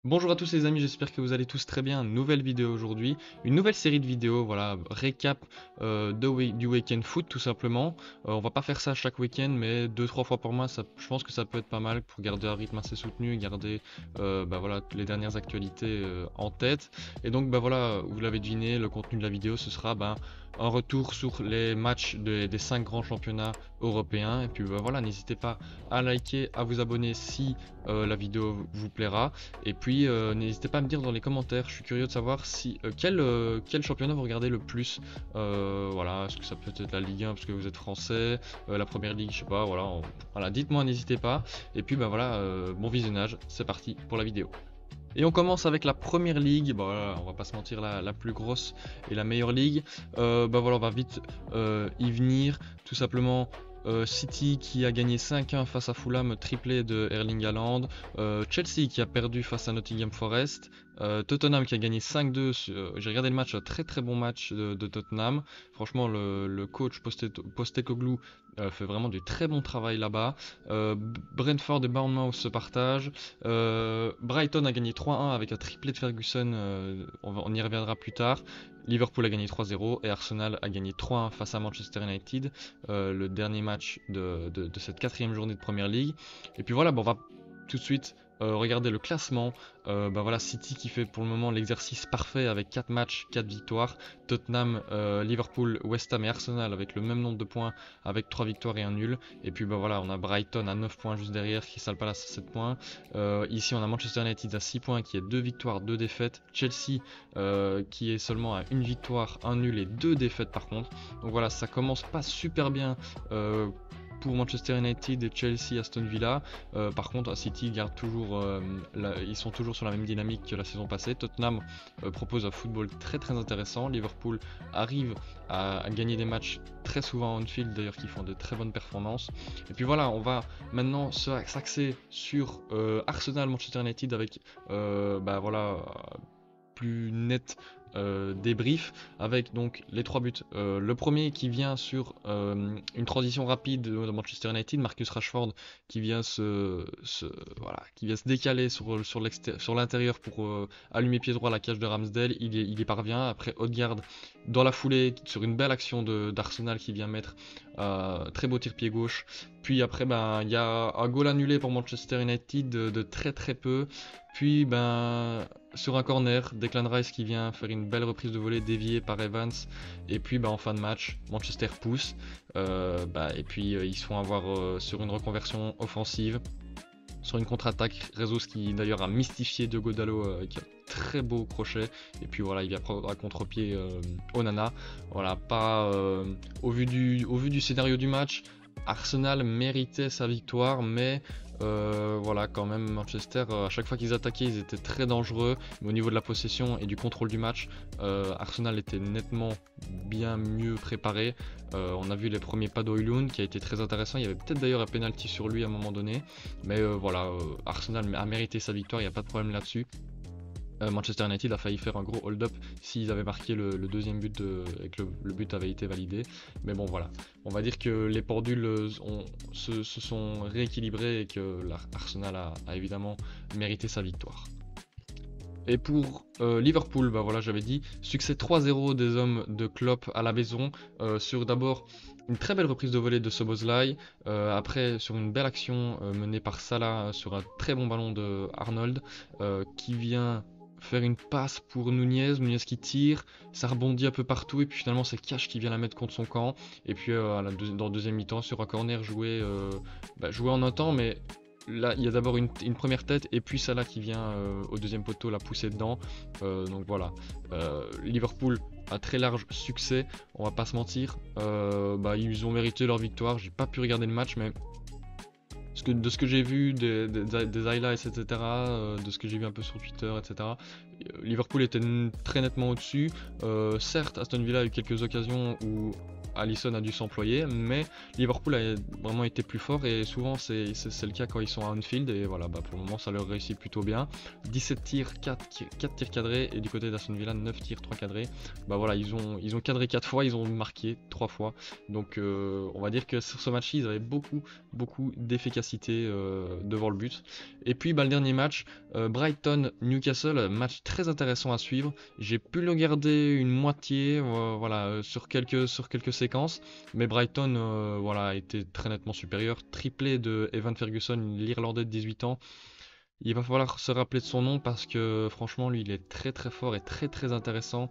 Bonjour à tous les amis, j'espère que vous allez tous très bien. Nouvelle vidéo aujourd'hui, une nouvelle série de vidéos, voilà, récap du week-end foot tout simplement. On va pas faire ça chaque week-end, mais 2-3 fois par mois, je pense que ça peut être pas mal pour garder un rythme assez soutenu et garder voilà, les dernières actualités en tête. Et donc voilà, vous l'avez deviné, le contenu de la vidéo ce sera un retour sur les matchs des 5 grands championnats européens. Et puis voilà, n'hésitez pas à liker, à vous abonner si la vidéo vous plaira. Et puis n'hésitez pas à me dire dans les commentaires, je suis curieux de savoir si quel championnat vous regardez le plus. Voilà, est-ce que ça peut être la Ligue 1 parce que vous êtes français, la Première Ligue, je sais pas, voilà, dites-moi, n'hésitez pas. Et puis voilà, bon visionnage, c'est parti pour la vidéo. Et on commence avec la Première Ligue, voilà, on va pas se mentir, la plus grosse et la meilleure ligue. Voilà, on va vite y venir, tout simplement. City qui a gagné 5-1 face à Fulham, triplé de Erling Haaland. Chelsea qui a perdu face à Nottingham Forest. Tottenham qui a gagné 5-2. J'ai regardé le match, un très très bon match de Tottenham. Franchement, le coach Postecoglou fait vraiment du très bon travail là-bas. Brentford et Bournemouth se partagent. Brighton a gagné 3-1 avec un triplé de Ferguson. On y reviendra plus tard. Liverpool a gagné 3-0 et Arsenal a gagné 3-1 face à Manchester United, le dernier match de cette 4e journée de Première Ligue. Et puis voilà, on va tout de suite regarder le classement. Voilà, City qui fait pour le moment l'exercice parfait avec 4 matchs, 4 victoires. Tottenham, Liverpool, West Ham et Arsenal avec le même nombre de points, avec 3 victoires et un nul. Et puis voilà, on a Brighton à 9 points juste derrière, Crystal Palace à 7 points. Ici on a Manchester United à 6 points qui est 2 victoires, 2 défaites. Chelsea qui est seulement à 1 victoire, 1 nul et 2 défaites par contre. Donc voilà, ça commence pas super bien pour Manchester United et Chelsea, Aston Villa. Par contre, City garde toujours, ils sont toujours sur la même dynamique que la saison passée. Tottenham propose un football très très intéressant. Liverpool arrive à gagner des matchs très souvent en Anfield, d'ailleurs, qui font de très bonnes performances. Et puis voilà, on va maintenant s'axer sur Arsenal, Manchester United avec voilà, plus net débrief avec donc les 3 buts. Le premier qui vient sur une transition rapide de Manchester United, Marcus Rashford qui vient qui vient se décaler sur l'intérieur pour allumer pied droit la cage de Ramsdale. Il y parvient. Après Odegaard dans la foulée sur une belle action d'Arsenal qui vient mettre très beau tir pied gauche. Puis après il y a un goal annulé pour Manchester United de très très peu. Puis sur un corner, Declan Rice qui vient faire une belle reprise de volée déviée par Evans. Et puis en fin de match, Manchester pousse. Et puis ils se font avoir sur une reconversion offensive. Sur une contre-attaque, Rezos qui d'ailleurs a mystifié Diogo Dalot avec un très beau crochet. Et puis voilà, il vient prendre à contre-pied Onana. Voilà, au vu du scénario du match, Arsenal méritait sa victoire, mais voilà, quand même Manchester, à chaque fois qu'ils attaquaient, ils étaient très dangereux. Mais au niveau de la possession et du contrôle du match, Arsenal était nettement bien mieux préparé. On a vu les premiers pas d'Hojlund qui a été très intéressant. Il y avait peut-être d'ailleurs un penalty sur lui à un moment donné. Mais voilà, Arsenal a mérité sa victoire, il n'y a pas de problème là-dessus. Manchester United a failli faire un gros hold-up s'ils avaient marqué le deuxième but et que le but avait été validé. Mais bon voilà, on va dire que les pendules se sont rééquilibrées et que l'Arsenal a évidemment mérité sa victoire. Et pour Liverpool, voilà, j'avais dit, succès 3-0 des hommes de Klopp à la maison, sur d'abord une très belle reprise de volée de Szoboszlai, après sur une belle action menée par Salah sur un très bon ballon de Arnold qui vient faire une passe pour Nunez qui tire, ça rebondit un peu partout et puis finalement c'est Cash qui vient la mettre contre son camp. Et puis dans le deuxième mi-temps sur un corner joué en un temps, mais là il y a d'abord une première tête et puis Salah qui vient au deuxième poteau la pousser dedans. Donc voilà, Liverpool a très large succès, on va pas se mentir. Ils ont mérité leur victoire, j'ai pas pu regarder le match, mais de ce que j'ai vu, des highlights, etc., de ce que j'ai vu un peu sur Twitter, etc., Liverpool était très nettement au-dessus. Certes, Aston Villa a eu quelques occasions où Alisson a dû s'employer, mais Liverpool a vraiment été plus fort et souvent c'est le cas quand ils sont à Anfield et voilà, bah, pour le moment ça leur réussit plutôt bien. 17 tirs, 4 tirs cadrés et du côté d'Aston Villa 9 tirs, 3 cadrés. Bah voilà, ils ont cadré 4 fois, ils ont marqué 3 fois. Donc on va dire que sur ce match-ci, ils avaient beaucoup d'efficacité devant le but. Et puis bah, le dernier match, Brighton-Newcastle, match très intéressant à suivre. J'ai pu le garder une moitié, voilà, sur quelques séquences, mais Brighton voilà, a été très nettement supérieur. Triplé de Evan Ferguson, l'Irlandais de 18 ans. Il va falloir se rappeler de son nom parce que franchement lui il est très fort et très intéressant.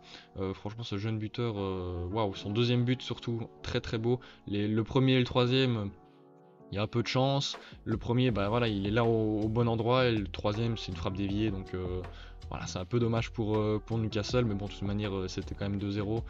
Franchement ce jeune buteur, waouh, son deuxième but surtout très beau. Le premier et le troisième, il y a un peu de chance. Le premier, bah voilà, il est là au bon endroit. Et le troisième, c'est une frappe déviée. Donc voilà, c'est un peu dommage pour Newcastle. Mais bon, de toute manière, c'était quand même 2-0.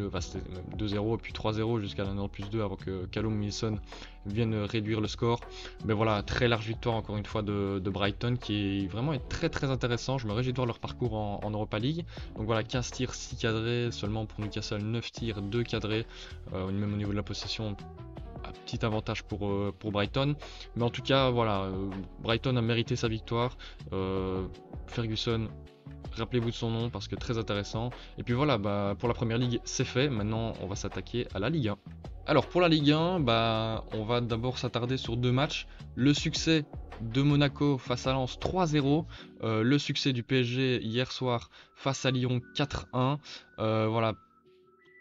Enfin, c'était même 2-0 et puis 3-0 jusqu'à la 90+2 avant que Callum Wilson vienne réduire le score. Mais voilà, très large victoire encore une fois de Brighton qui est vraiment très intéressant. Je me réjouis de voir leur parcours en Europa League. Donc voilà, 15 tirs, 6 cadrés. Seulement pour Newcastle, 9 tirs, 2 cadrés. Même au niveau de la possession, petit avantage pour Brighton, mais en tout cas voilà, Brighton a mérité sa victoire. Ferguson, rappelez-vous de son nom parce que très intéressant. Et puis voilà, bah, pour la première ligue c'est fait, maintenant on va s'attaquer à la Ligue 1. Alors pour la Ligue 1, bah, on va d'abord s'attarder sur 2 matchs. Le succès de Monaco face à Lens 3-0, le succès du PSG hier soir face à Lyon 4-1. Voilà,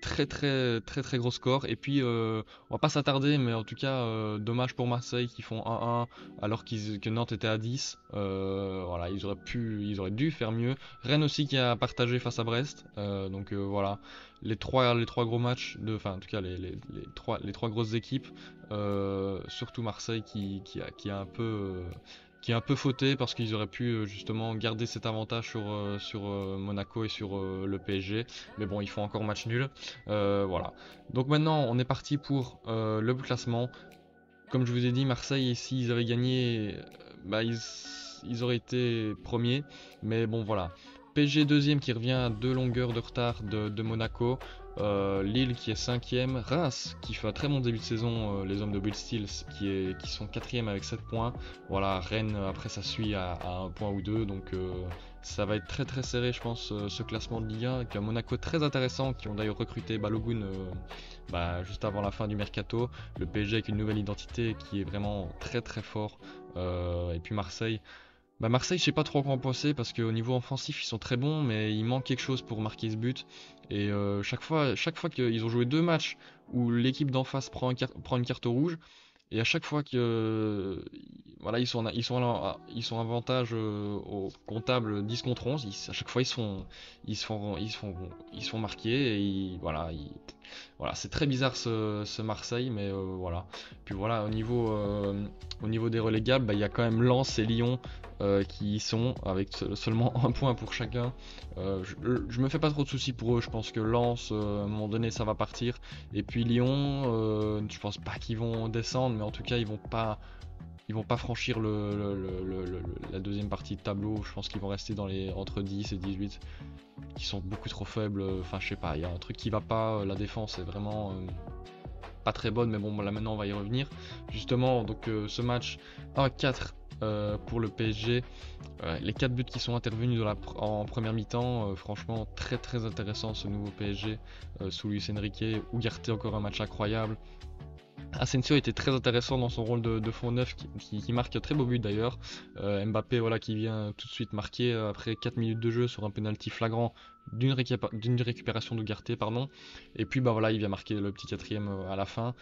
très gros score. Et puis on va pas s'attarder, mais en tout cas dommage pour Marseille qui font 1-1 alors que Nantes était à 10. Voilà, ils auraient dû faire mieux. Rennes aussi qui a partagé face à Brest. Donc voilà, les trois gros matchs enfin en tout cas les trois grosses équipes. Surtout Marseille qui a un peu fauté parce qu'ils auraient pu justement garder cet avantage sur Monaco et sur le PSG. Mais bon, ils font encore match nul. Voilà. Donc maintenant, on est parti pour le classement. Comme je vous ai dit, Marseille, s'ils avaient gagné, bah, ils auraient été premiers. Mais bon, voilà. PSG deuxième qui revient à 2 longueurs de retard de Monaco. Lille qui est 5ème, Reims qui fait un très bon début de saison, les hommes de Will Steele qui sont 4ème avec 7 points. Voilà, Rennes après ça suit à 1 point ou 2, donc ça va être très serré je pense ce classement de Ligue 1 avec un Monaco très intéressant qui ont d'ailleurs recruté Balogun juste avant la fin du mercato. Le PSG avec une nouvelle identité qui est vraiment très fort, et puis Marseille. Bah Marseille, je sais pas trop quoi en penser parce qu'au niveau offensif, ils sont très bons, mais il manque quelque chose pour marquer ce but. Et chaque fois qu'ils ont joué 2 matchs où l'équipe d'en face prend une carte rouge, et à chaque fois que voilà, ils sont avantage au comptable 10 contre 11, à chaque fois ils se font marquer et voilà, c'est très bizarre ce Marseille, mais voilà. Puis voilà, au niveau des relégables, bah, il y a quand même Lens et Lyon qui y sont avec seulement 1 point pour chacun. Je me fais pas trop de soucis pour eux, je pense que Lens à un moment donné ça va partir, et puis Lyon, je pense pas qu'ils vont descendre, mais en tout cas ils vont pas franchir la deuxième partie de tableau. Je pense qu'ils vont rester entre 10 et 18, qui sont beaucoup trop faibles. Enfin je sais pas, il y a un truc qui va pas, la défense est vraiment pas très bonne, mais bon là maintenant on va y revenir. Justement, donc ce match 1-4 pour le PSG, les 4 buts qui sont intervenus en première mi-temps, franchement très intéressant ce nouveau PSG sous Luis Enrique. Ugarte encore un match incroyable. Asensio était très intéressant dans son rôle de fond neuf qui marque un très beau but d'ailleurs. Mbappé voilà, qui vient tout de suite marquer après 4 minutes de jeu sur un penalty flagrant d'une récupération d'Ugarte, pardon. Et puis bah voilà, il vient marquer le petit 4ème à la fin,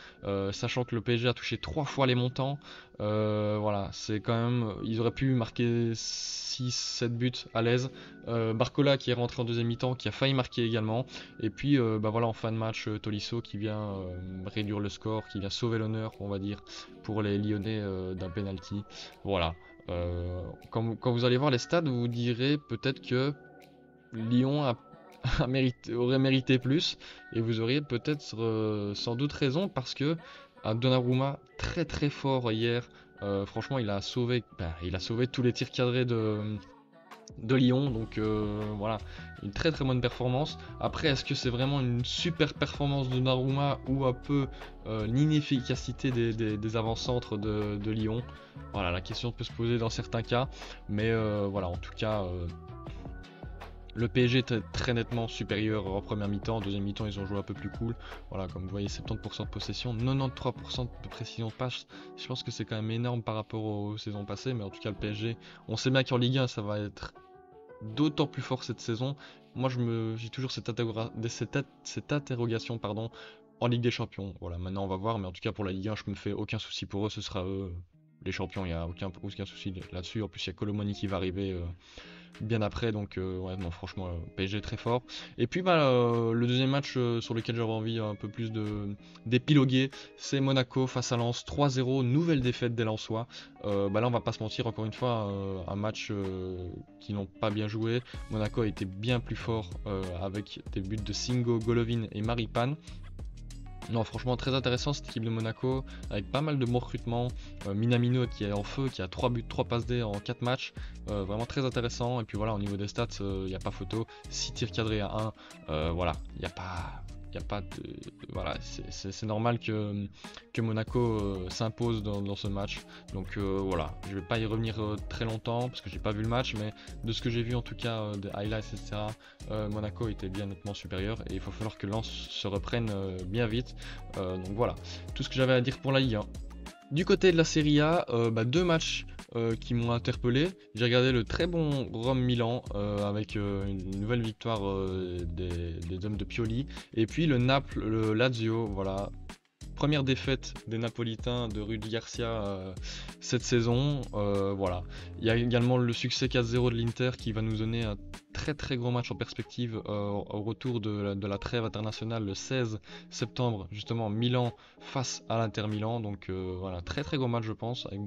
sachant que le PSG a touché 3 fois les montants. Voilà, c'est quand même, ils auraient pu marquer 6-7 buts à l'aise. Barcola qui est rentré en deuxième mi-temps, qui a failli marquer également. Et puis bah voilà, en fin de match, Tolisso qui vient réduire le score, qui vient sauver l'honneur, on va dire, pour les Lyonnais d'un penalty. Voilà. Quand vous allez voir les stats, vous direz peut-être que Lyon aurait mérité plus, et vous auriez peut-être sans doute raison parce que Donnarumma très fort hier. Franchement, il a sauvé tous les tirs cadrés de Lyon, donc voilà, une très très bonne performance. Après, est-ce que c'est vraiment une super performance de Donnarumma ou un peu l'inefficacité des avant-centres de Lyon? Voilà, la question peut se poser dans certains cas, mais voilà, en tout cas, le PSG était très nettement supérieur en première mi-temps. En deuxième mi-temps, ils ont joué un peu plus cool. Voilà, comme vous voyez, 70% de possession, 93% de précision de passe. Je pense que c'est quand même énorme par rapport aux saisons passées, mais en tout cas, le PSG, on sait bien qu'en Ligue 1, ça va être d'autant plus fort cette saison. Moi, j'ai toujours cette interrogation, pardon, en Ligue des Champions. Voilà, maintenant on va voir, mais en tout cas pour la Ligue 1, je me fais aucun souci pour eux. Ce sera eux les champions. Il n'y a aucun souci là-dessus. En plus, il y a Colomani qui va arriver bien après, donc ouais, non, franchement, PSG très fort. Et puis bah, le deuxième match sur lequel j'avais envie un peu plus d'épiloguer, c'est Monaco face à Lens, 3-0, nouvelle défaite des Lensois. Bah là, on va pas se mentir, encore une fois, un match qui n'ont pas bien joué. Monaco a été bien plus fort avec des buts de Singo, Golovin et Maripane. Non, franchement, très intéressant cette équipe de Monaco, avec pas mal de bons recrutements. Minamino qui est en feu, qui a 3 buts, 3 passes D en 4 matchs. Vraiment très intéressant. Et puis voilà, au niveau des stats, il n'y a pas photo. 6 tirs cadrés à 1. Voilà, il n'y a pas. Y a pas de, voilà, c'est normal que Monaco s'impose dans ce match. Donc voilà, je vais pas y revenir très longtemps parce que j'ai pas vu le match, mais de ce que j'ai vu en tout cas des highlights, etc. Monaco était bien nettement supérieur et il va falloir que Lens se reprenne bien vite. Donc voilà, tout ce que j'avais à dire pour la Ligue 1. Du côté de la Serie A, bah, deux matchs qui m'ont interpellé. J'ai regardé le très bon Rome-Milan avec une nouvelle victoire des hommes de Pioli. Et puis le Naples, le Lazio, voilà. Première défaite des Napolitains de Rudi Garcia cette saison. Voilà. Il y a également le succès 4-0 de l'Inter qui va nous donner un très très gros match en perspective au retour de la trêve internationale le 16 septembre, justement Milan face à l'Inter Milan. Donc voilà, très très gros match je pense, avec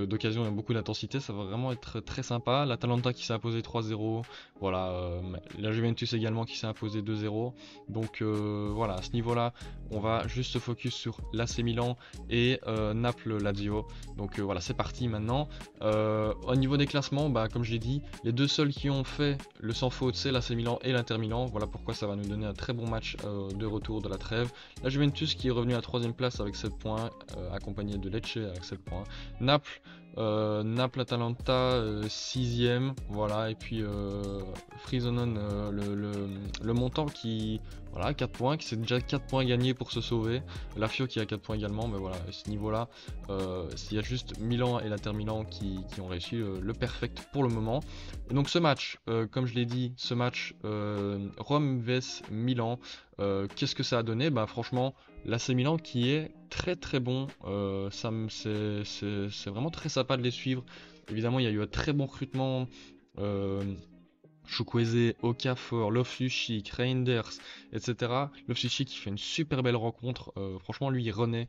d'occasions et beaucoup d'intensité, ça va vraiment être très sympa. L'Atalanta qui s'est imposé 3-0, voilà, la Juventus également qui s'est imposé 2-0. Donc voilà, à ce niveau-là, on va juste se focus sur l'AC Milan et Naples-Lazio. Donc voilà, c'est parti maintenant. Au niveau des classements, bah, comme je l'ai dit, les deux seuls qui ont fait le sans faute, c'est l'AC Milan et l'Inter Milan. Voilà pourquoi ça va nous donner un très bon match de retour de la trêve. La Juventus qui est revenue à 3ème place avec 7 points, accompagnée de Lecce avec 7 points. Naples, Atalanta 6ème, voilà, et puis Frisonon, le montant qui, voilà, 4 points, qui c'est déjà 4 points gagnés pour se sauver. La Fio qui a 4 points également, mais voilà, à ce niveau-là, il y a juste Milan et l'Inter Milan qui ont réussi le perfect pour le moment. Et donc ce match, comme je l'ai dit, ce match Rome vs Milan, qu'est-ce que ça a donné? Bah franchement, l'AC Milan qui est très très bon, c'est vraiment très sympa de les suivre. Évidemment, il y a eu un très bon recrutement. euh, Chukwueze, Okafor, Loftus-Cheek, Reinders, etc. Loftus-Cheek qui fait une super belle rencontre. Franchement, lui, il renaît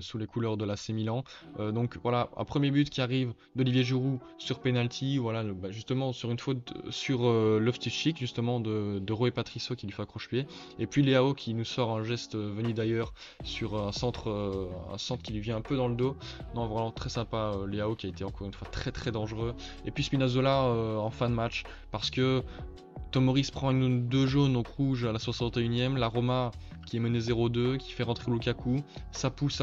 sous les couleurs de l'AC Milan. Donc voilà, un premier but qui arrive d'Olivier Giroud sur penalty. Voilà, bah, justement sur une faute sur Loftus-Cheek, justement de Roy Patricio qui lui fait accroche-pied. Et puis Léao qui nous sort un geste venu d'ailleurs sur un centre qui lui vient un peu dans le dos. Non, vraiment très sympa. Léao qui a été encore une fois très très dangereux. Et puis Spinazzola en fin de match parce que Tomori se prend une 2 jaunes au rouge à la 61ème, la Roma qui est menée 0-2, qui fait rentrer Lukaku, ça pousse,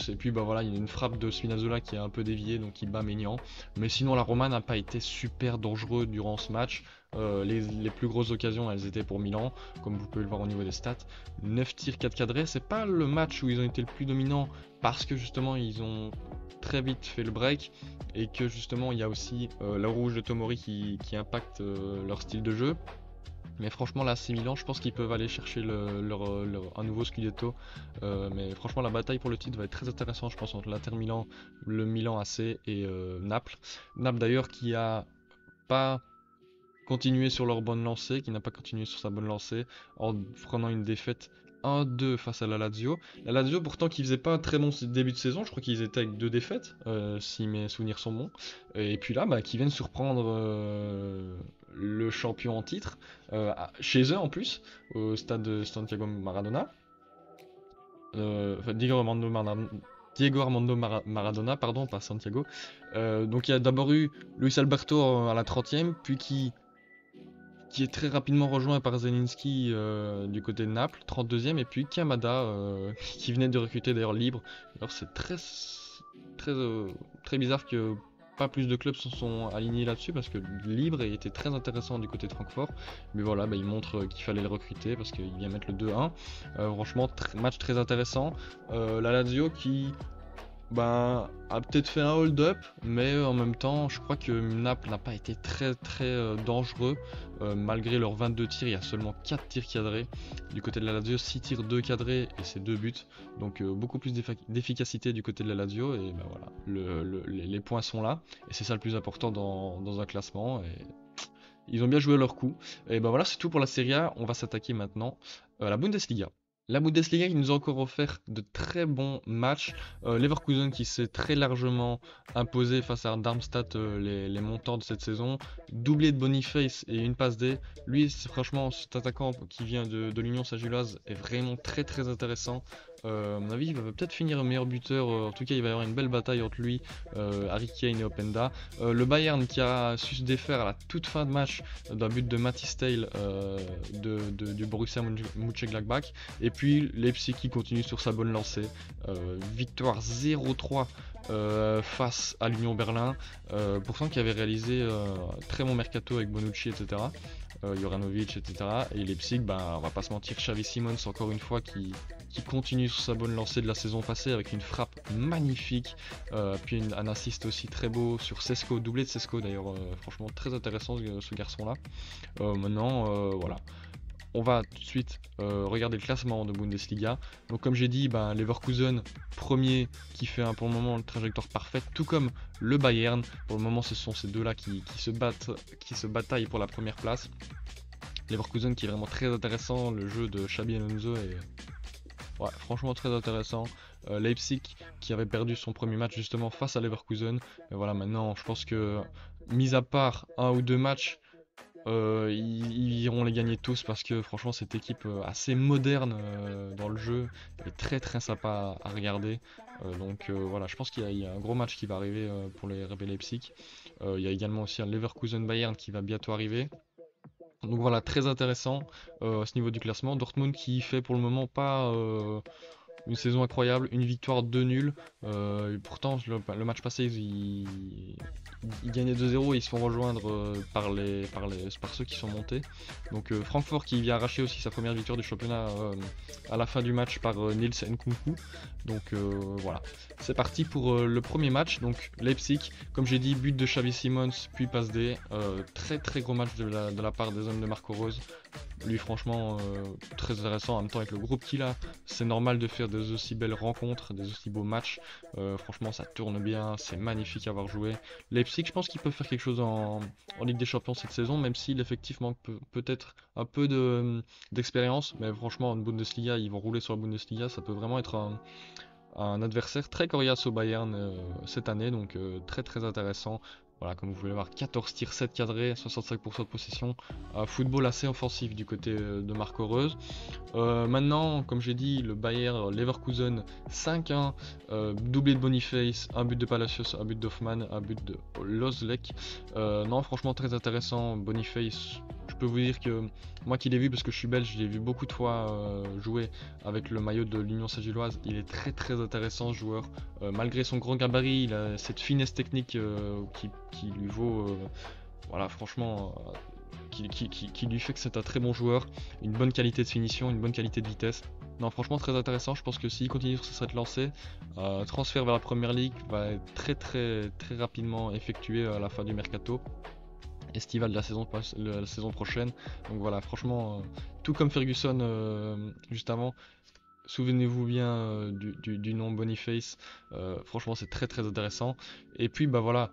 et puis bah voilà, il y a une frappe de Spinazzola qui a un peu dévié, donc il bat Maignan. Mais sinon la Roma n'a pas été super dangereux durant ce match. Les plus grosses occasions, elles étaient pour Milan, comme vous pouvez le voir au niveau des stats. 9 tirs, 4 cadrés, c'est pas le match où ils ont été le plus dominants, parce que justement ils ont très vite fait le break, et que justement il y a aussi la rouge de Tomori qui impacte leur style de jeu. Mais franchement là c'est Milan, je pense qu'ils peuvent aller chercher un nouveau Scudetto. Mais franchement la bataille pour le titre va être très intéressante je pense entre l'Inter Milan, le Milan AC et Naples. Naples d'ailleurs qui a pas continué sur leur bonne lancée, qui n'a pas continué sur sa bonne lancée en prenant une défaite 1-2 face à la Lazio. La Lazio pourtant qui faisait pas un très bon début de saison, je crois qu'ils étaient avec 2 défaites, si mes souvenirs sont bons. Et puis là, bah, qui viennent surprendre le champion en titre, chez eux en plus, au stade de Santiago Maradona. Diego Armando Maradona. Diego Armando Maradona, pardon, pas Santiago. Donc il y a d'abord eu Luis Alberto à la 30e, puis qui est très rapidement rejoint par Zelinski du côté de Naples, 32e, et puis Kamada qui venait de recruter d'ailleurs libre. Alors c'est très, très bizarre que pas plus de clubs se sont alignés là-dessus parce que libre était très intéressant du côté de Francfort. Mais voilà, bah, il montre qu'il fallait le recruter parce qu'il vient mettre le 2-1. Franchement, match très intéressant. La Lazio qui a peut-être fait un hold-up, mais en même temps, je crois que Naples n'a pas été très dangereux. Malgré leurs 22 tirs, il y a seulement 4 tirs cadrés. Du côté de la Lazio, 6 tirs, 2 cadrés et c'est 2 buts. Donc beaucoup plus d'efficacité du côté de la Lazio. Et bah voilà, les points sont là. Et c'est ça le plus important dans un classement. Et ils ont bien joué leur coup. Et bah voilà, c'est tout pour la Serie A. On va s'attaquer maintenant à la Bundesliga. La Bundesliga qui nous a encore offert de très bons matchs. Leverkusen qui s'est très largement imposé face à Darmstadt, les montants de cette saison. Doublé de Boniface et une passe D. Lui, franchement, cet attaquant qui vient de l'Union Saint-Gilloise est vraiment très intéressant. À mon avis, il va peut-être finir meilleur buteur. En tout cas, il va y avoir une belle bataille entre lui, Harry Kane et Openda. Le Bayern qui a su se défaire à la toute fin de match d'un but de Matthijs Thijl du Borussia Mönchengladbach. Et puis Leipzig qui continue sur sa bonne lancée. Victoire 0-3 face à l'Union Berlin. Pourtant qui avait réalisé un très bon mercato avec Bonucci, etc. Juranovic, etc. Et Leipzig, on va pas se mentir, Xavi Simons encore une fois qui continue sur sa bonne lancée de la saison passée avec une frappe magnifique, puis un assist aussi très beau sur Sesko, doublé de Sesko d'ailleurs, franchement très intéressant ce garçon là. Maintenant voilà, on va tout de suite regarder le classement de Bundesliga. Donc comme j'ai dit, Leverkusen premier qui fait pour le moment une trajectoire parfaite, tout comme le Bayern. Pour le moment ce sont ces deux là qui se bataillent pour la première place. Leverkusen qui est vraiment très intéressant, le jeu de Xabi Alonso est franchement très intéressant. Leipzig qui avait perdu son premier match justement face à Leverkusen. Mais voilà, maintenant je pense que mis à part un ou deux matchs, ils iront les gagner tous parce que franchement cette équipe assez moderne dans le jeu est très sympa à regarder. Donc voilà, je pense qu'il y a un gros match qui va arriver pour les RB Leipzig. Il y a également aussi un Leverkusen Bayern qui va bientôt arriver. Donc voilà, très intéressant à ce niveau du classement. Dortmund qui fait pour le moment pas une saison incroyable, une victoire, 2 nuls. Pourtant, le match passé, ils gagnaient 2-0 et ils se font rejoindre par ceux qui sont montés. Donc Francfort qui vient arracher aussi sa première victoire du championnat à la fin du match par Niels Nkunku. Donc voilà, c'est parti pour le premier match. Donc Leipzig, comme j'ai dit, but de Xavi Simons, puis passe D. Très gros match de la part des hommes de Marco Rose. Lui franchement très intéressant en même temps avec le groupe qu'il a, c'est normal de faire des aussi belles rencontres, des aussi beaux matchs. Franchement ça tourne bien, c'est magnifique à avoir joué. Leipzig, je pense qu'il peut faire quelque chose en Ligue des Champions cette saison, même si l'effectif manque peut-être un peu d'expérience, mais franchement en Bundesliga, ils vont rouler sur la Bundesliga, ça peut vraiment être un adversaire très coriace au Bayern cette année, donc très intéressant. Voilà, comme vous pouvez le voir, 14 tirs, 7 cadrés, 65% de possession. Football assez offensif du côté de Marco Reus. Maintenant, comme j'ai dit, le Bayer Leverkusen 5-1, doublé de Boniface, un but de Palacios, un but d'Hoffmann, un but de Lozlek. Non, franchement très intéressant. Boniface, je peux vous dire que moi qui l'ai vu, parce que je suis belge, je l'ai vu beaucoup de fois jouer avec le maillot de l'Union Saint-Gilloise. Il est très intéressant ce joueur. Malgré son grand gabarit, il a cette finesse technique qui lui vaut, voilà, franchement, qui lui fait que c'est un très bon joueur, une bonne qualité de finition, une bonne qualité de vitesse. Non, franchement très intéressant. Je pense que s'il continue sur cette lancée, transfert vers la première ligue va être très rapidement effectué à la fin du mercato estival de la saison prochaine. Donc voilà, franchement, tout comme Ferguson juste avant. Souvenez-vous bien du nom Boniface, franchement c'est très intéressant. Et puis voilà,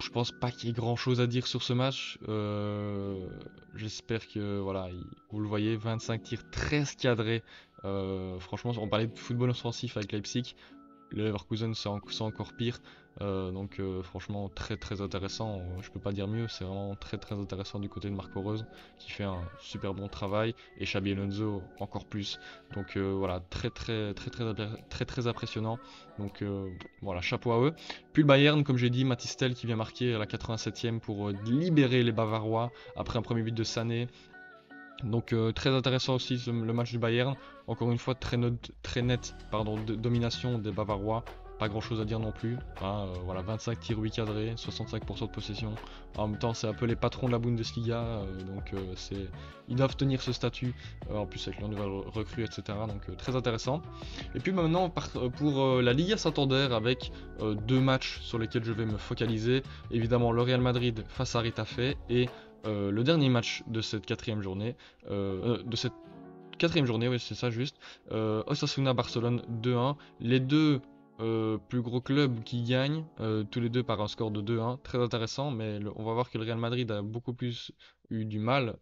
je pense pas qu'il y ait grand chose à dire sur ce match. J'espère que voilà, vous le voyez, 25 tirs, 13 cadrés. Franchement, on parlait de football offensif avec Leipzig. Le Leverkusen c'est encore pire. Donc franchement très très intéressant, je peux pas dire mieux, c'est vraiment très très intéressant du côté de Marco Reus qui fait un super bon travail et Xabi Alonso encore plus. Donc voilà, très impressionnant. Donc voilà, chapeau à eux. Puis le Bayern, comme j'ai dit, Mathys Tel qui vient marquer à la 87e pour libérer les Bavarois après un premier but de Sané. Donc très intéressant aussi le match du Bayern. Encore une fois très net domination des Bavarois. Pas grand chose à dire non plus. Hein, voilà, 25 tirs 8 cadrés, 65% de possession. En même temps, c'est un peu les patrons de la Bundesliga. Donc ils doivent tenir ce statut. En plus avec leur nouvelle recrue, etc. Donc très intéressant. Et puis maintenant pour la Liga Santander avec deux matchs sur lesquels je vais me focaliser. Évidemment le Real Madrid face à Retafe et le dernier match de cette quatrième journée, oui c'est ça juste, Osasuna Barcelone 2-1, les deux plus gros clubs qui gagnent, tous les deux par un score de 2-1, très intéressant, mais on va voir que le Real Madrid a beaucoup plus eu du mal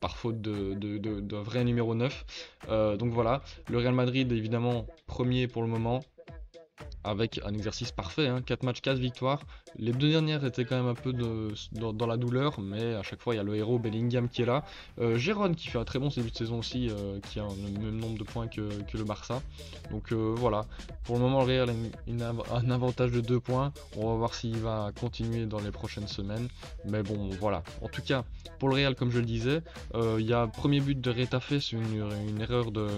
par faute de vrai numéro 9. Donc voilà, le Real Madrid évidemment premier pour le moment, avec un exercice parfait, hein, 4 matchs, 4 victoires. Les deux dernières étaient quand même un peu dans la douleur, mais à chaque fois il y a le héros Bellingham qui est là. Gérone qui fait un très bon début de saison aussi, qui a le même nombre de points que le Barça. Donc voilà, pour le moment le Real a un avantage de 2 points. On va voir s'il va continuer dans les prochaines semaines. Mais bon voilà, en tout cas pour le Real comme je le disais, il y a premier but de Retafe, c'est une erreur de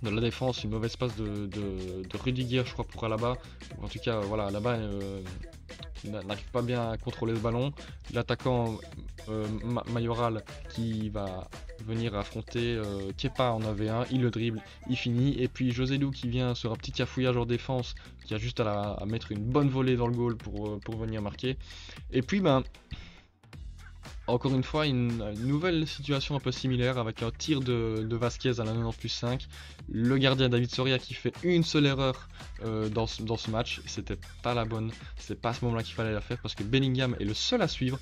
la défense, une mauvaise passe de Rudiger je crois pour Alaba. En tout cas voilà, Alaba n'arrive pas bien à contrôler le ballon. L'attaquant Mayoral qui va venir affronter Kepa en AV1, il le dribble, il finit, et puis Joselu qui vient sur un petit cafouillage en défense, qui a juste à mettre une bonne volée dans le goal pour venir marquer. Et puis encore une fois, une nouvelle situation un peu similaire avec un tir de Vasquez à la 90+5. Le gardien David Soria qui fait une seule erreur dans ce match. C'était pas la bonne, c'est pas à ce moment-là qu'il fallait la faire parce que Bellingham est le seul à suivre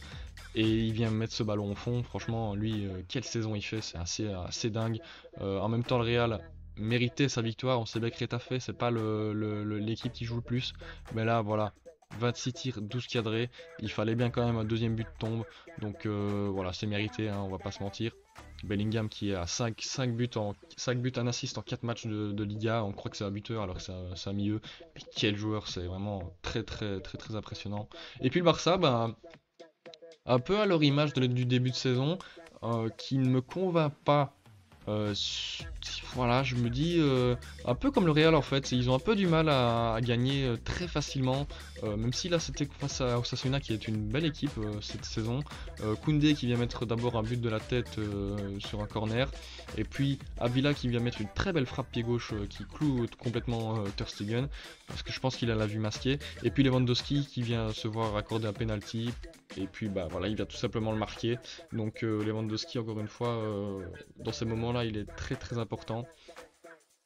et il vient mettre ce ballon au fond. Franchement, lui, quelle saison il fait, c'est assez dingue. En même temps, le Real méritait sa victoire. On sait bien que Retafe, c'est pas l'équipe qui joue le plus, mais là, voilà. 26 tirs, 12 cadrés, il fallait bien quand même un deuxième but tombe, donc voilà, c'est mérité, hein, on va pas se mentir. Bellingham qui est à 5 buts, 1 assist en 4 matchs de Liga, on croit que c'est un buteur alors que c'est un milieu, mais quel joueur, c'est vraiment très impressionnant. Et puis le Barça, un peu à leur image du début de saison, qui ne me convainc pas. Voilà, je me dis un peu comme le Real en fait, ils ont un peu du mal à gagner très facilement, même si là c'était face à Osasuna qui est une belle équipe cette saison. Koundé qui vient mettre d'abord un but de la tête sur un corner, et puis Avila qui vient mettre une très belle frappe pied gauche qui cloue complètement Ter Stegen, parce que je pense qu'il a la vue masquée, et puis Lewandowski qui vient se voir accorder un penalty, et puis voilà, il vient tout simplement le marquer. Donc Lewandowski encore une fois dans ces moments là il est très important.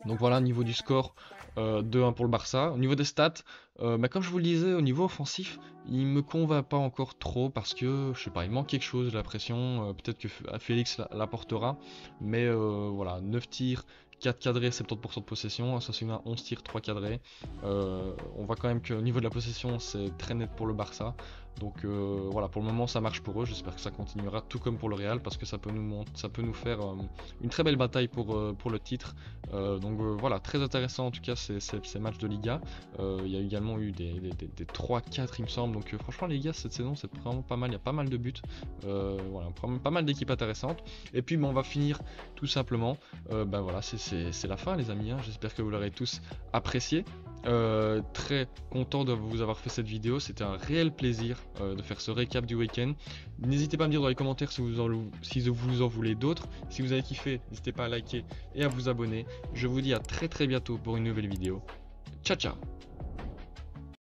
Donc voilà, au niveau du score, 2-1 pour le Barça. Au niveau des stats, comme je vous le disais, au niveau offensif, il me convainc pas encore trop parce que, je sais pas, il manque quelque chose, j'ai l'impression. Peut-être que Félix l'apportera. Mais voilà, 9 tirs, 4 cadrés, 70% de possession. Osasuna 11 tirs, 3 cadrés. On voit quand même qu'au niveau de la possession, c'est très net pour le Barça. Donc voilà, pour le moment ça marche pour eux, j'espère que ça continuera tout comme pour le Real parce que ça peut nous faire une très belle bataille pour le titre. Donc voilà, très intéressant en tout cas ces matchs de Liga. Il y a également eu des 3-4 il me semble, donc franchement les Liga cette saison c'est vraiment pas mal, il y a pas mal de buts, voilà, pas mal d'équipes intéressantes. Et puis on va finir tout simplement, voilà, c'est la fin les amis, hein. J'espère que vous l'aurez tous apprécié. Très content de vous avoir fait cette vidéo, c'était un réel plaisir de faire ce récap du week-end. N'hésitez pas à me dire dans les commentaires si vous en voulez d'autres. Si vous avez kiffé, n'hésitez pas à liker et à vous abonner. Je vous dis à très bientôt pour une nouvelle vidéo. Ciao ciao.